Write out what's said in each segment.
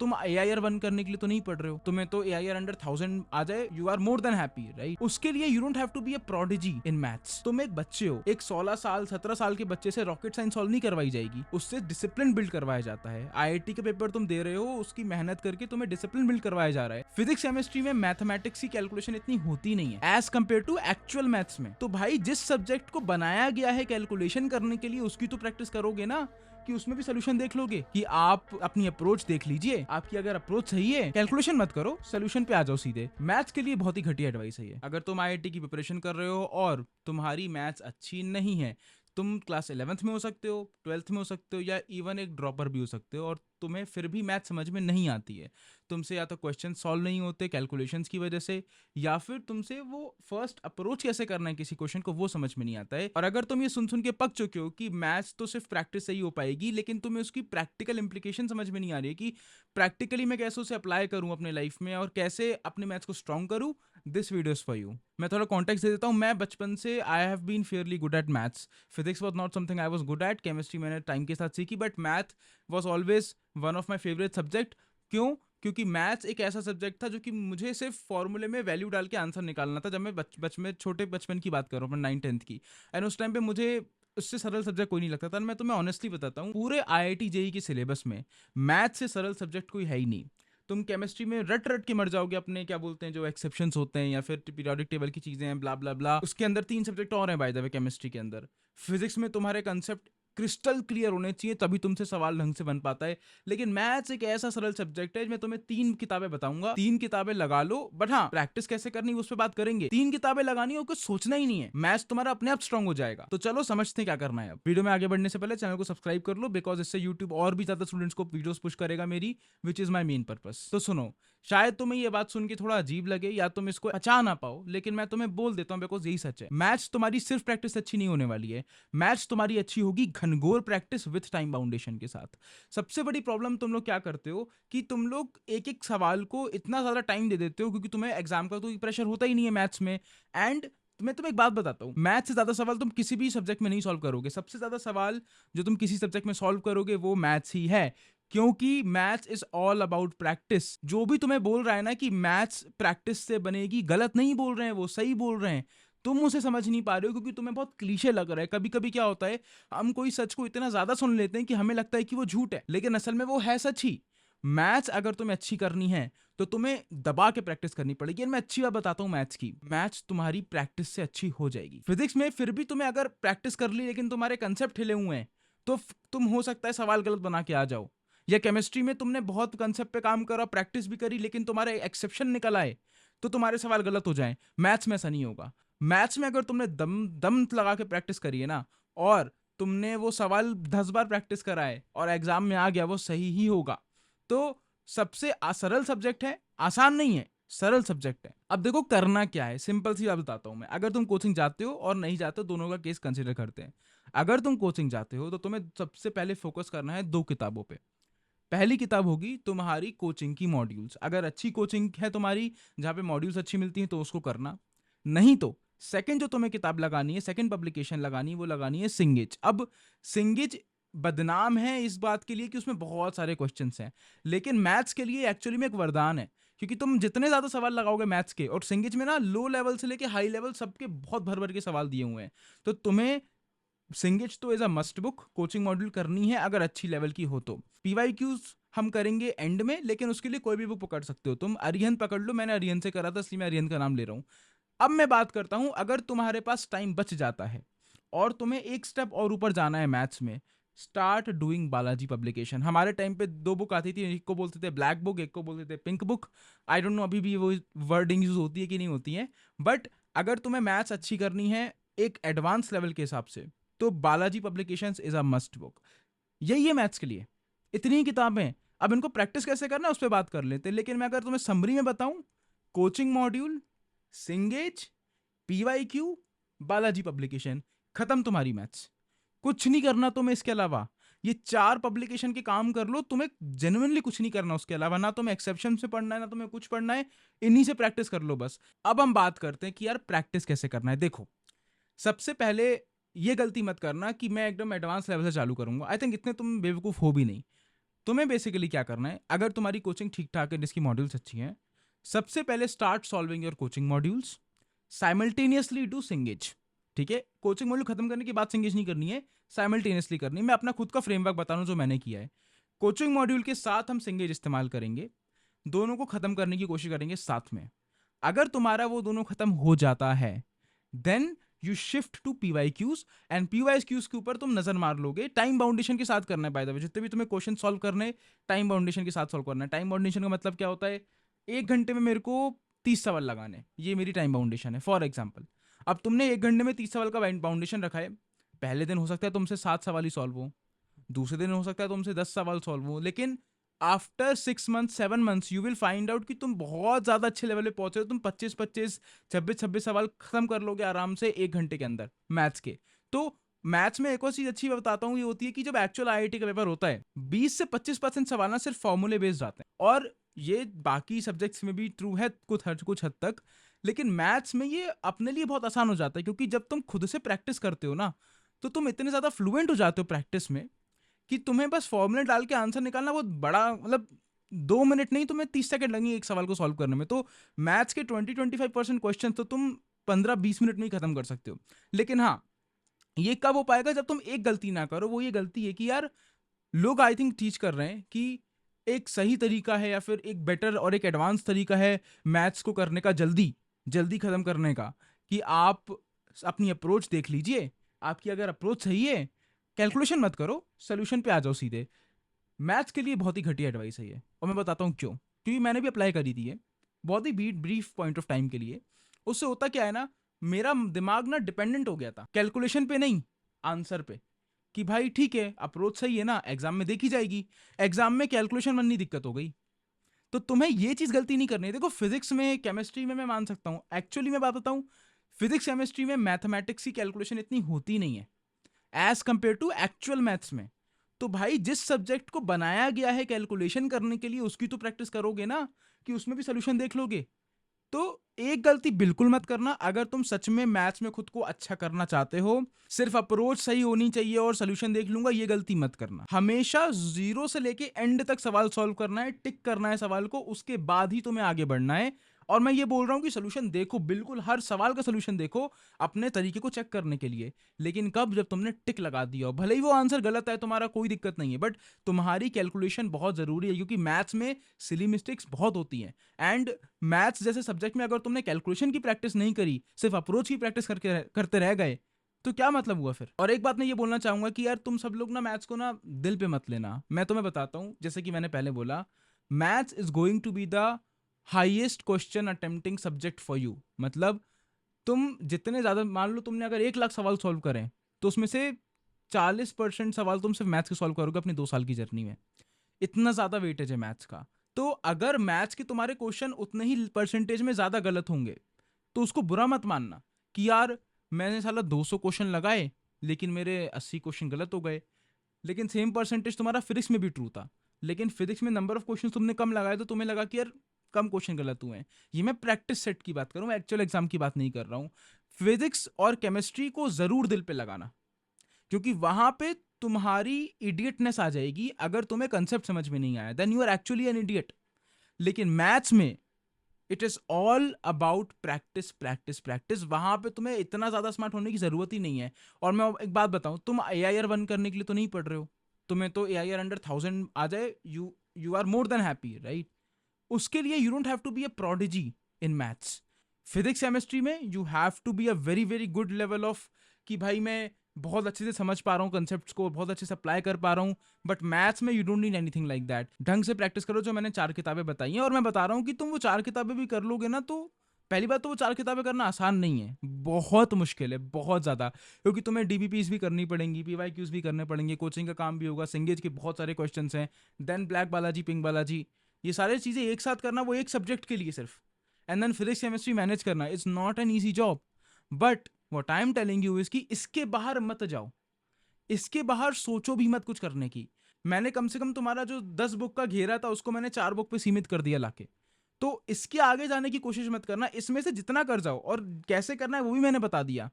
तुम AIR 1 करने के लिए तो नहीं पढ़ रहे हो, तुम्हें तो AIR अंडर 1000 आ जाए, you are more than happy, right? उसके लिए you don't have to be a prodigy in maths. तुम एक बच्चे हो, एक 16 साल 17 साल के बच्चे से रॉकेट साइंस सॉल्व नहीं करवाई जाएगी, उससे डिसिप्लिन बिल्ड करवाया जाता है। IIT के पेपर तुम दे रहे हो, उसकी मेहनत करके तुम्हें डिसिप्लिन बिल्ड करवाया जा रहा है। फिजिक्स केमिस्ट्री में मैथमेटिक्स की कैलकुलेशन इतनी होती नहीं है as compare to actual maths में। तो भाई जिस सब्जेक्ट को बनाया गया है कैलकुलेशन करने के लिए, उसकी तो प्रैक्टिस करोगे ना, कि उसमें भी सोल्यूशन देख लोगे, कि आप अपनी अप्रोच देख लीजिए, आपकी अगर अप्रोच सही है, कैलकुलेशन मत करो, सोल्यूशन पे आ जाओ सीधे। मैथ्स के लिए बहुत ही घटिया एडवाइस है ये। अगर तुम IIT की प्रिपरेशन कर रहे हो और तुम्हारी मैथ्स अच्छी नहीं है, तुम क्लास 11th में हो सकते हो, 12th में हो सकते हो, या इवन एक ड्रॉपर भी हो सकते हो, और तुम्हें फिर भी मैथ समझ में नहीं आती है, तुमसे या तो क्वेश्चन सॉल्व नहीं होते कैलकुलेशंस की वजह से, या फिर तुमसे वो फर्स्ट अप्रोच कैसे करना है किसी क्वेश्चन को वो समझ में नहीं आता है। और अगर तुम ये सुन सुन के पक चुके हो कि मैथ्स तो सिर्फ प्रैक्टिस से ही हो पाएगी, लेकिन तुम्हें उसकी प्रैक्टिकल इंप्लीकेशन समझ में नहीं आ रही है कि प्रैक्टिकली मैं कैसे उसे अप्लाई करूं अपने लाइफ में और कैसे अपने मैथ्स को स्ट्रॉन्ग करूं, this video is for you. मैं थोड़ा कॉन्टेक्स्ट दे देता हूं। मैं बचपन से I have been fairly good at maths. Physics was not something I was good at, chemistry मैंने टाइम के साथ सीखी, but math was always one of my favourite subject. क्यों? क्योंकि मैथ्स एक ऐसा सब्जेक्ट था जो कि मुझे सिर्फ फॉर्मूले में वैल्यू डाल के आंसर निकालना था। जब मैं छोटे बचपन की बात कर रहा हूँ, अपने 9th-10th की, एंड उस टाइम पे मुझे उससे सरल सब्जेक्ट कोई नहीं लगता था। मैं तुम्हें ऑनेस्टली बताता हूँ, पूरे IIT JEE के सिलेबस में मैथ से सरल सब्जेक्ट कोई है ही नहीं। तुम केमिस्ट्री में रट रट के मर जाओगे अपने, क्या बोलते हैं, जो एक्सेप्शंस होते हैं या फिर पीरियोडिक टेबल की चीजें हैं, ब्ला ब्ला ब्ला। उसके अंदर 3 सब्जेक्ट और हैं बाय द वे केमिस्ट्री के अंदर। फिजिक्स में तुम्हारे कंसेप्ट क्रिस्टल क्लियर होने चाहिए, तभी तुमसे सवाल ढंग से बन पाता है। लेकिन मैथ्स एक ऐसा सरल सब्जेक्ट है, मैं तुम्हें 3 किताबें बताऊंगा, 3 किताबें लगा लो, बट हाँ प्रैक्टिस कैसे करनी उस पर बात करेंगे। 3 किताबें लगानी है, कुछ सोचना ही नहीं है, मैथ्स तुम्हारा अपने आप स्ट्रांग हो जाएगा। तो चलो समझते हैं क्या करना है। अब वीडियो में आगे बढ़ने से पहले चैनल को सब्सक्राइब कर लो, बिकॉज इससे यूट्यूब और भी ज्यादा स्टूडेंट्स को वीडियोस पुश करेगा मेरी, which is my main purpose. तो सुनो, शायद तुम्हें ये बात सुन के थोड़ा अजीब लगे या तुम इसको पचा ना पाओ, लेकिन मैं तुम्हें बोल देता हूं बिकॉज यही सच है। मैथ्स तुम्हारी सिर्फ प्रैक्टिस अच्छी नहीं होने वाली है, मैथ्स तुम्हारी अच्छी होगी घनघोर प्रैक्टिस विथ टाइम बाउंडेशन के साथ। सबसे बड़ी प्रॉब्लम तुम लोग क्या करते हो कि तुम लोग एक एक सवाल को इतना ज्यादा टाइम दे देते हो, क्योंकि तुम्हें एग्जाम का तो प्रेशर होता ही नहीं है मैथ्स में। एंड मैं तुम्हें एक बात बताता हूँ, मैथ से ज्यादा सवाल तुम किसी भी सब्जेक्ट में नहीं सॉल्व करोगे। सबसे ज्यादा सवाल जो तुम किसी सब्जेक्ट में सॉल्व करोगे वो मैथ्स ही है, क्योंकि maths is all about practice. जो भी तुम्हें बोल रहा है ना कि मैथ्स प्रैक्टिस से बनेगी, गलत नहीं बोल रहे हैं, वो सही बोल रहे हैं। तुम उसे समझ नहीं पा रहे हो क्योंकि तुम्हें बहुत क्लीशे लग रहा है। कभी कभी क्या होता है, हम कोई सच को इतना ज्यादा सुन लेते हैं कि हमें लगता है कि वो झूठ है, लेकिन असल में वो है सच ही। मैथ्स अगर तुम्हें अच्छी करनी है तो तुम्हें दबा के प्रैक्टिस करनी पड़ेगी। मैं अच्छी बात बताता हूँ मैथ्स की, मैथ्स तुम्हारी प्रैक्टिस से अच्छी हो जाएगी। फिजिक्स में फिर भी तुम्हें अगर प्रैक्टिस कर ली लेकिन तुम्हारे कंसेप्ट हिले हुए हैं, तो तुम हो सकता है सवाल गलत बना के आ जाओ। या केमिस्ट्री में तुमने बहुत कंसेप्ट पे काम करा, प्रैक्टिस भी करी, लेकिन तुम्हारे एक्सेप्शन निकल आए तो तुम्हारे सवाल गलत हो जाएं। मैथ्स में ऐसा नहीं होगा। मैथ्स में अगर तुमने दम दम लगा के प्रैक्टिस करी है ना, और तुमने वो सवाल 10 बार प्रैक्टिस करा है और एग्जाम में आ गया, वो सही ही होगा। तो सबसे सरल सब्जेक्ट है, आसान नहीं है, सरल सब्जेक्ट है। अब देखो करना क्या है, सिंपल सी बात बताता हूं मैं। अगर तुम कोचिंग जाते हो और नहीं जाते हो, दोनों का केस कंसिडर करते हैं। अगर तुम कोचिंग जाते हो तो तुम्हें सबसे पहले फोकस करना है 2 किताबों पे। पहली किताब होगी तुम्हारी कोचिंग की मॉड्यूल्स। अगर अच्छी कोचिंग है तुम्हारी जहां पे मॉड्यूल्स अच्छी मिलती हैं तो उसको करना। नहीं तो सेकंड जो तुम्हें किताब लगानी है, सेकंड पब्लिकेशन लगानी है, वो लगानी है सिंगेज। अब सिंगेज बदनाम है इस बात के लिए कि उसमें बहुत सारे क्वेश्चंस हैं, लेकिन मैथ्स के लिए एक्चुअली में एक वरदान है, क्योंकि तुम जितने ज्यादा सवाल लगाओगे मैथ्स के, और सिंगेज में ना लो लेवल से लेके हाई लेवल सबके बहुत भर भर के सवाल दिए हुए हैं, तो तुम्हें सिंगेज तो as a must book coaching module करनी है अगर अच्छी लेवल की हो तो। पीवाईक्यूज हम करेंगे एंड में, लेकिन उसके लिए कोई भी बुक पकड़ सकते हो तुम। अरिहंत पकड़ लो, मैंने अरिहंत से करा था इसलिए मैं अरिहंत का नाम ले रहा हूं। अब मैं बात करता हूं, अगर तुम्हारे पास टाइम बच जाता है और तुम्हें एक स्टेप और ऊपर जाना है मैथ्स में, स्टार्ट डूइंग बालाजी पब्लिकेशन। हमारे टाइम पे 2 बुक आती थी, एक को बोलते थे ब्लैक बुक, एक को बोलते थे pink book. I don't know अभी भी वो वर्डिंग यूज होती है कि नहीं होती है, बट अगर तुम्हें मैथ्स अच्छी करनी है एक एडवांस लेवल के हिसाब से, तो Balaji publications is a must book. यही है मैथ्स के लिए, इतनी ही किताबें। अब इनको प्रैक्टिस कैसे करना है उस पर बात कर लेते हैं, लेकिन मैं अगर तुम्हें समरी में बताऊं, coaching module, सिंगेज, PYQ, Balaji publication, खत्म तुम्हारी मैथ्स। कुछ नहीं करना तुम्हें इसके अलावा। ये 4 पब्लिकेशन के काम कर लो, तुम्हें जेन्युइनली कुछ नहीं करना उसके अलावा। ना तुम्हें एक्सेप्शन से पढ़ना है, ना तुम्हें कुछ पढ़ना है, इन्हीं से प्रैक्टिस कर लो बस। अब हम बात करते हैं कि यार प्रैक्टिस कैसे करना है। देखो, सबसे पहले ये गलती मत करना कि मैं एकदम एडवांस लेवल से चालू करूंगा। आई थिंक इतने तुम बेवकूफ हो भी नहीं। तुम्हें बेसिकली क्या करना है, अगर तुम्हारी कोचिंग ठीक ठाक है, जिसकी मॉड्यूल्स अच्छी हैं, सबसे पहले start solving your coaching modules, simultaneously do things. ठीक है, कोचिंग मॉड्यूल खत्म करने के बाद सिंगेज नहीं करनी है, साइमल्टेनियसली करनी है। मैं अपना खुद का फ्रेमवर्क बता रहा हूं जो मैंने किया है। कोचिंग मॉड्यूल के साथ हम सिंगेज इस्तेमाल करेंगे, दोनों को खत्म करने की कोशिश करेंगे साथ में। अगर तुम्हारा वो दोनों खत्म हो जाता है, then you shift to PYQs, and PYQs के ऊपर तुम नजर मार लोगे। टाइम बाउंडेशन के साथ करना है बाय द वे, जितने भी तुम्हें क्वेश्चन सॉल्व करने, टाइम बाउंडेशन के साथ सॉल्व करना है। टाइम बाउंडेशन का मतलब क्या होता है, 1 घंटे में मेरे को 30 सवाल लगाने, ये मेरी टाइम बाउंडेशन है। फॉर एग्जाम्पल, अब तुमने 1 घंटे में 30 सवाल का बाउंडेशन रखा है। पहले दिन हो सकता है तुमसे 7 सवाल ही सॉल्व हो, दूसरे दिन हो सकता है तुमसे 10 सवाल सॉल्व हो, लेकिन after 6 months 7 months you will find out कि तुम बहुत ज्यादा अच्छे लेवल पे पहुंचे हो। तुम 25-25 26-26 सवाल खत्म कर लोगे आराम से 1 घंटे के अंदर मैथ्स के। तो मैथ्स में एक और चीज अच्छी बताता हूँ, ये होती है कि जब एक्चुअल आईआईटी का पेपर होता है, 20 से 25% सवाल ना सिर्फ फॉर्मूले बेस्ड आते हैं, और ये बाकी सब्जेक्ट्स में भी ट्रू है कुछ हद तक, लेकिन मैथ्स में ये अपने लिए बहुत आसान हो जाता है, क्योंकि जब तुम खुद से प्रैक्टिस करते हो ना, तो तुम इतने ज्यादा फ्लुएंट हो जाते हो प्रैक्टिस में कि तुम्हें बस फॉर्मूले डाल के आंसर निकालना बहुत बड़ा, मतलब 2 मिनट नहीं, तुम्हें 30 सेकंड लगेंगे एक सवाल को सॉल्व करने में। तो मैथ्स के 20-25% क्वेश्चन तो तुम 15-20 मिनट में ही खत्म कर सकते हो। लेकिन हाँ, ये कब हो पाएगा, जब तुम एक गलती ना करो। वो ये गलती है कि यार, लोग आई थिंक टीच कर रहे हैं कि एक सही तरीका है या फिर एक बेटर और एक एडवांस तरीका है मैथ्स को करने का, जल्दी जल्दी खत्म करने का, कि आप अपनी अप्रोच देख लीजिए। आपकी अगर अप्रोच सही है, कैलकुलेशन मत करो, सोल्यूशन पे आ जाओ सीधे। मैथ्स के लिए बहुत ही घटिया एडवाइस है ये, और मैं बताता हूँ क्यों। क्योंकि मैंने भी अप्लाई करी थी ये, बहुत ही ब्रीफ पॉइंट ऑफ टाइम के लिए। उससे होता क्या है ना, मेरा दिमाग ना डिपेंडेंट हो गया था कैलकुलेशन पे नहीं, आंसर पे। कि भाई ठीक है, अप्रोच सही है ना, एग्जाम में देखी जाएगी। एग्जाम में कैलकुलेशन बननी दिक्कत हो गई। तो तुम्हें ये चीज गलती नहीं करनी है। देखो, फिजिक्स में, केमिस्ट्री में मैं मान सकता हूँ, एक्चुअली मैं बात बताऊँ, फिजिक्स केमिस्ट्री में मैथमेटिक्स की कैलकुलेशन इतनी होती नहीं है as compare to actual maths में। तो भाई, जिस सब्जेक्ट को बनाया गया है कैलकुलेशन करने के लिए, उसकी तो प्रैक्टिस करोगे ना, कि उसमें भी सोल्यूशन देख लोगे। तो एक गलती बिल्कुल मत करना अगर तुम सच में मैथ्स में खुद को अच्छा करना चाहते हो। सिर्फ अप्रोच सही होनी चाहिए और सोल्यूशन देख लूंगा, ये गलती मत करना। हमेशा जीरो से लेके एंड तक सवाल सॉल्व करना है, टिक करना है सवाल को, उसके बाद ही तुम्हें आगे बढ़ना है। और मैं ये बोल रहा हूं कि सोल्यूशन देखो, बिल्कुल हर सवाल का सोल्यूशन देखो अपने तरीके को चेक करने के लिए। लेकिन कब, जब तुमने टिक लगा दिया हो, भले ही वो आंसर गलत है, तुम्हारा कोई दिक्कत नहीं है, बट तुम्हारी कैलकुलेशन बहुत जरूरी है, क्योंकि मैथ्स में सिली मिस्टेक्स बहुत होती हैं। एंड मैथ्स जैसे सब्जेक्ट में अगर तुमने कैलकुलेशन की प्रैक्टिस नहीं करी, सिर्फ अप्रोच की प्रैक्टिस करते रह गए, तो क्या मतलब हुआ फिर। और एक बात मैं ये बोलना चाहूंगा कि यार, तुम सब लोग ना मैथ्स को ना दिल पे मत लेना। मैं तुम्हें बताता हूं, जैसे कि मैंने पहले बोला, maths is going to be the highest question attempting subject for you. मतलब तुम जितने ज्यादा, मान लो तुमने अगर 1 लाख सवाल सॉल्व करें, तो उसमें से 40% सवाल तुम सिर्फ मैथ्स के सॉल्व करोगे अपनी 2 साल की जर्नी में। इतना ज्यादा वेटेज है मैथ्स का। तो अगर मैथ्स के तुम्हारे क्वेश्चन उतने ही परसेंटेज में ज्यादा गलत होंगे, तो उसको बुरा मत मानना कि यार, मैंने साला 200 क्वेश्चन लगाए लेकिन मेरे 80 क्वेश्चन गलत हो गए। लेकिन सेम परसेंटेज तुम्हारा फिजिक्स में भी ट्रू था, लेकिन फिजिक्स में नंबर ऑफ क्वेश्चन तुमने कम लगाए, तो तुम्हें लगा कि यार कम क्वेश्चन गलत हुए हैं। ये मैं प्रैक्टिस सेट की बात कर रहा हूँ, एक्चुअल एग्जाम की बात नहीं कर रहा हूँ। फिजिक्स और केमिस्ट्री को जरूर दिल पे लगाना, क्योंकि वहां पे तुम्हारी इडियटनेस आ जाएगी। अगर तुम्हें कंसेप्ट समझ में नहीं आया, then you are actually an idiot. लेकिन मैथ्स में it is all about practice practice practice. वहां पे तुम्हें इतना ज्यादा स्मार्ट होने की जरूरत ही नहीं है। और मैं एक बात बताऊं, तुम AIR 1 करने के लिए तो नहीं पढ़ रहे हो। तुम्हें तो AIR अंडर 1000 आ जाए, you are more than happy, right. उसके लिए you don't have to be a prodigy in maths. Physics chemistry में you have to be a very very good level of, कि भाई मैं बहुत अच्छे से समझ पा रहा हूँ कंसेप्ट्स को, बहुत अच्छे से अप्लाई कर पा रहा हूँ। बट मैथ्स में you don't need anything like that. ढंग से प्रैक्टिस करो, जो मैंने 4 किताबें बताई हैं। और मैं बता रहा हूँ कि तुम वो 4 किताबें भी कर लोगे ना, तो पहली बात तो वो 4 किताबें करना आसान नहीं है, बहुत मुश्किल है, बहुत ज़्यादा। क्योंकि तुम्हें DBPs भी करनी पड़ेंगी, PYQs भी करने पड़ेंगे, कोचिंग का काम भी होगा, सिंगेज के बहुत सारे क्वेश्चन हैं, then black Balaji, pink Balaji, ये सारी चीज़ें एक साथ करना, वो एक सब्जेक्ट के लिए सिर्फ, and then physics chemistry manage करना, it's not an easy job. But what I am telling you is कि इसके बाहर मत जाओ, इसके बाहर सोचो भी मत कुछ करने की। मैंने कम से कम तुम्हारा जो 10 बुक का घेरा था, उसको मैंने 4 बुक पे सीमित कर दिया लाके। तो इसके आगे जाने की कोशिश मत करना, इसमें से जितना कर जाओ। और कैसे करना है वो भी मैंने बता दिया।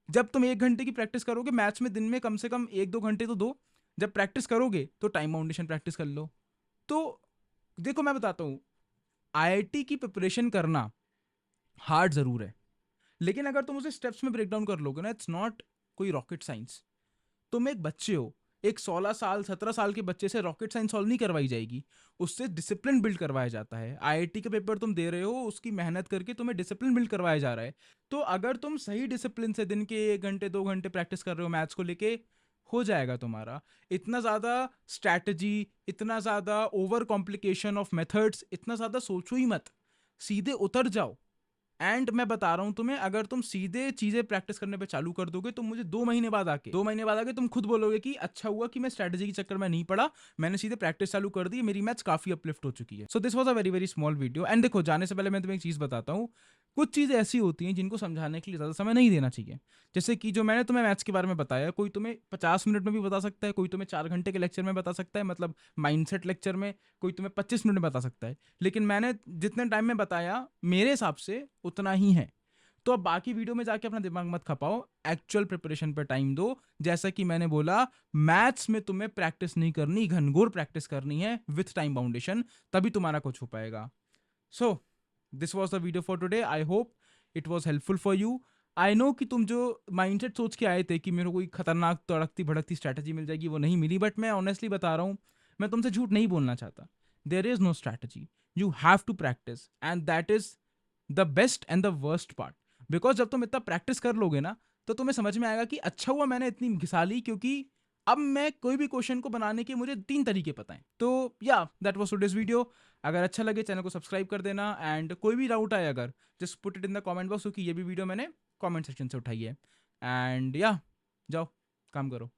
जब तुम 1 घंटे की प्रैक्टिस करोगे मैथ्स में, दिन में कम से कम 1-2 घंटे तो दो। जब प्रैक्टिस करोगे तो टाइम बाउंडेशन प्रैक्टिस कर लो। तो देखो मैं बताता हूँ, आईआईटी की प्रिपरेशन करना हार्ड ज़रूर है, लेकिन अगर तुम उसे स्टेप्स में ब्रेक डाउन कर लोगे ना, इट्स नॉट कोई रॉकेट साइंस। तुम एक बच्चे हो, एक 16 साल 17 साल के बच्चे से रॉकेट साइंस सॉल्व नहीं करवाई जाएगी, उससे डिसिप्लिन बिल्ड करवाया जाता है। आईआईटी का पेपर तुम दे रहे हो, उसकी मेहनत करके तुम्हें डिसिप्लिन बिल्ड करवाया जा रहा है। तो अगर तुम सही डिसिप्लिन से दिन के 1 घंटे 2 घंटे प्रैक्टिस कर रहे हो मैथ्स को लेके, हो जाएगा तुम्हारा। इतना ज़्यादा स्ट्रैटेजी, इतना ज़्यादा ओवर कॉम्प्लिकेशन ऑफ मेथड्स, इतना ज़्यादा सोचो ही मत, सीधे उतर जाओ। एंड मैं बता रहा हूं तुम्हें, अगर तुम सीधे चीजें प्रैक्टिस करने पे चालू कर दोगे तो मुझे 2 महीने बाद आके तुम खुद बोलोगे कि अच्छा हुआ कि मैं स्ट्रैटेजी के चक्कर में नहीं पड़ा, मैंने सीधे प्रैक्टिस चालू कर दी, मेरी मैथ्स काफी अपलिफ्ट हो चुकी है। So this was a very very small video. And देखो, जाने से पहले मैं तुम्हें एक चीज बताता हूँ, कुछ चीजें ऐसी होती हैं जिनको समझाने के लिए ज्यादा समय नहीं देना चाहिए। जैसे कि जो मैंने तुम्हें मैथ्स के बारे में बताया, कोई तुम्हें 50 मिनट में भी बता सकता है, कोई तुम्हें 4 घंटे के लेक्चर में बता सकता है, मतलब माइंडसेट लेक्चर में कोई तुम्हें 25 मिनट में बता सकता है, लेकिन मैंने जितने टाइम में बताया मेरे हिसाब से उतना ही है। तो अब बाकी वीडियो में जाके अपना दिमाग मत खपाओ, एक्चुअल प्रिपरेशन पर टाइम दो। जैसा कि मैंने बोला, मैथ्स में तुम्हें प्रैक्टिस नहीं करनी, घनघोर प्रैक्टिस करनी है विथ टाइम बाउंडेशन, तभी तुम्हारा कुछ हो पाएगा। So this was the video for today. I hope it was helpful for you. I know कि तुम जो माइंडसेट सोच के आए थे कि मेरे को कोई खतरनाक तड़कती भड़कती स्ट्रैटेजी मिल जाएगी, वो नहीं मिली। बट मैं ऑनेस्टली बता रहा हूँ, मैं तुमसे झूठ नहीं बोलना चाहता। There is no strategy, you have to practice, and that is the best and the worst part. Because जब तुम इतना प्रैक्टिस कर लोगे ना, तो तुम्हें समझ में आएगा कि अच्छा हुआ मैंने इतनी घिसा ली, क्योंकि अब मैं कोई भी क्वेश्चन को बनाने के मुझे 3 तरीके पता है। तो या दैट वाज टुडेस वीडियो। अगर अच्छा लगे चैनल को सब्सक्राइब कर देना, एंड कोई भी डाउट आए अगर, just put it in the comment box, क्योंकि ये भी वीडियो मैंने कमेंट सेक्शन से उठाई है। एंड या जाओ काम करो।